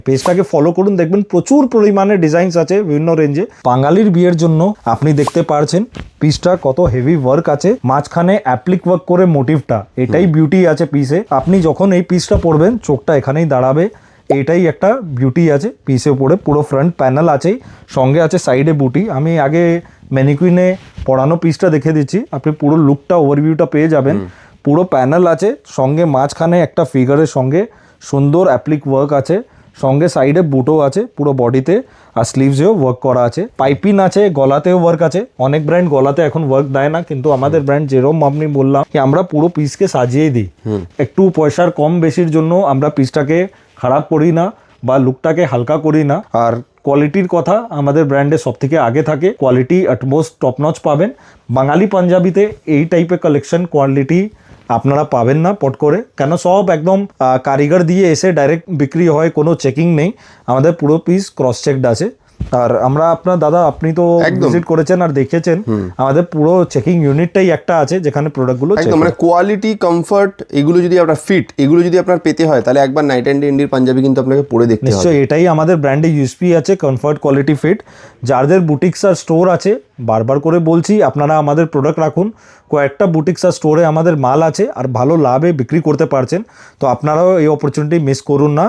পেজটাকে ফলো করুন, দেখবেন প্রচুর পরিমাণে ডিজাইনস আছে বিভিন্ন রেঞ্জে। বাঙালির বিয়ের জন্য আপনি দেখতে পারছেন পিসটা কত হেভি ওয়ার্ক আছে, মাঝখানে অ্যাপ্লিক ওয়ার্ক করে মোটিভটা, এটাই বিউটি আছে পিসে। আপনি যখন এই পিসটা পরবেন চোখটা এখানেই দাঁড়াবে, এটাই একটা বিউটি আছে পিসে উপরে। পুরো ফ্রন্ট প্যানেল আছে, সঙ্গে আছে সাইডে বুটি। আমি আগে ম্যানিকুইনে পরানো পিসটা দেখে দিচ্ছি, আপনি পুরো লুকটা ওভারভিউটা পেয়ে যাবেন। পুরো প্যানেল আছে, সঙ্গে মাঝখানে একটা ফিগারের সঙ্গে সুন্দর অ্যাপ্লিক ওয়ার্ক আছে, সঙ্গে সাইডে বুটও আছে পুরো বডিতে, আর স্লিভসেও ওয়ার্ক করা আছে, পাইপিং আছে, গলাতেও ওয়ার্ক আছে। অনেক ব্র্যান্ড গলাতে এখন ওয়ার্ক দেয় না, কিন্তু আমাদের ব্র্যান্ড যেরকম আপনি বললাম কি আমরা পুরো পিসকে সাজিয়েই দিই। একটু পয়সার কম বেশির জন্য আমরা পিসটাকে খারাপ করি না বা লুকটাকে হালকা করি না। আর কোয়ালিটির কথা আমাদের ব্র্যান্ডে সব থেকে আগে থাকে, কোয়ালিটি অ্যাটমোস্ট টপ নচ পাবেন। বাঙালি পাঞ্জাবিতে এই টাইপের কালেকশন কোয়ালিটি আপনারা পাবেন না পট করে, কেন সব একদম কারিগর দিয়ে এসে ডাইরেক্ট বিক্রি হয়, কোনো চেকিং নেই। আমাদের পুরো পিস ক্রস চেকড আছে। আর আমরা আপনার দাদা, আপনি তো ভিজিট করেছেন আর দেখেছেন, আমাদের পুরো চেকিং ইউনিটটাই একটা আছে যেখানে প্রোডাক্টগুলো একদম মানে কোয়ালিটি, কমফর্ট, এগুলো যদি আপনার ফিট, এগুলো যদি আপনার পেতে হয় তাহলে একবার নাইট অ্যান্ড ইন্ডির পাঞ্জাবি কিন্তু আপনাকে পরে দেখতে হবে। নিশ্চয়ই, এটাই আমাদের ব্র্যান্ডে ইউএসপি আছে, কমফর্ট, কোয়ালিটি, ফিট। যাদের বুটিক্স আর স্টোর আছে, বারবার করে বলছি আপনারা আমাদের প্রোডাক্ট রাখুন। কয়েকটা বুটিক্স আর স্টোরে আমাদের মাল আছে আর ভালো লাভে বিক্রি করতে পারছেন, তো আপনারাও এই অপরচুনিটি মিস করুন না।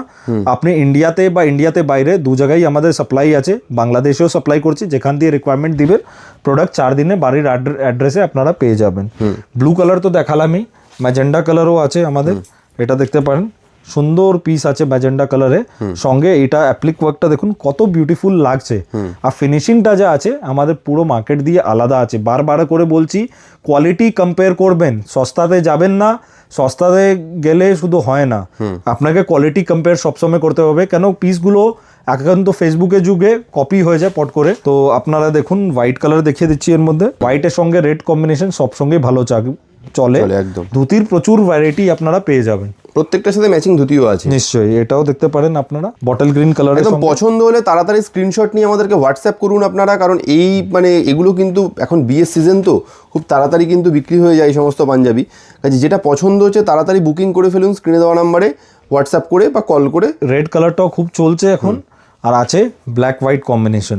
আপনি ইন্ডিয়াতে বা ইন্ডিয়াতে বাইরে দু জায়গায় আমাদের সাপ্লাই আছে, বাংলাদেশেও সাপ্লাই করছি, যেখান দিয়ে রিকোয়ারমেন্ট দিবেন প্রোডাক্ট 4 দিনে বাড়ির অ্যাড্রেসে আপনারা পেয়ে যাবেন। ব্লু কালার তো দেখালামই, ম্যাজেন্ডা কালারও আছে আমাদের, এটা দেখতে পারেন, সুন্দর পিস আছে ম্যাজেন্ডা কালারে। সঙ্গে এটা অ্যাপ্লিক ওয়ার্কটা দেখুন কত বিউটিফুল লাগছে, আর ফিনিশিংটা যা আছে আমাদের পুরো মার্কেট দিয়ে আলাদা আছে। বারবার করে বলছি, কোয়ালিটি কম্পেয়ার করবেন, সস্তাতে যাবেন না। সস্তাতে গেলে শুধু হয় না, আপনাকে কোয়ালিটি কম্পেয়ার সবসময় করতে হবে, কেন পিসগুলো এখন তো ফেসবুকের যুগে কপি হয়ে যায় পট করে। তো আপনারা দেখুন, হোয়াইট কালার দেখিয়ে দিচ্ছি, এর মধ্যে হোয়াইটের সঙ্গে রেড কম্বিনেশন সব সঙ্গে ভালো চলে একদম। ধুতির প্রচুর ভ্যারাইটি আপনারা পেয়ে যাবেন, প্রত্যেকটার সাথে ম্যাচিং ধুতিও আছে। নিশ্চয়ই, এটাও দেখতে পারেন আপনারা, বটল গ্রিন কালার। একদম পছন্দ হলে তাড়াতাড়ি স্ক্রিনশট নিয়ে আমাদেরকে হোয়াটসঅ্যাপ করুন আপনারা, কারণ এই মানে এগুলো কিন্তু এখন বিয়ের সিজন, তো খুব তাড়াতাড়ি কিন্তু বিক্রি হয়ে যায় এই সমস্ত পাঞ্জাবি। কাজে যেটা পছন্দ হচ্ছে তাড়াতাড়ি বুকিং করে ফেলুন স্ক্রিনে দেওয়া নাম্বারে হোয়াটসঅ্যাপ করে বা কল করে। রেড কালারটাও খুব চলছে এখন, আর আছে ব্ল্যাক হোয়াইট কম্বিনেশন।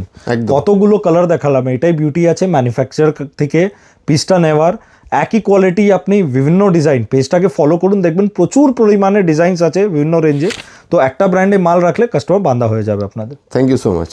কতগুলো কালার দেখালাম, এটাই বিউটি আছে ম্যানুফ্যাকচার থেকে পিসটা নেওয়ার। একই কোয়ালিটি আপনি বিভিন্ন ডিজাইন, পেজটাকে ফলো করুন, দেখবেন প্রচুর পরিমাণে ডিজাইনস আছে বিভিন্ন রেঞ্জে। তো একটা ব্র্যান্ডে মাল রাখলে কাস্টমার বান্ধা হয়ে যাবে আপনাদের। Thank you so much.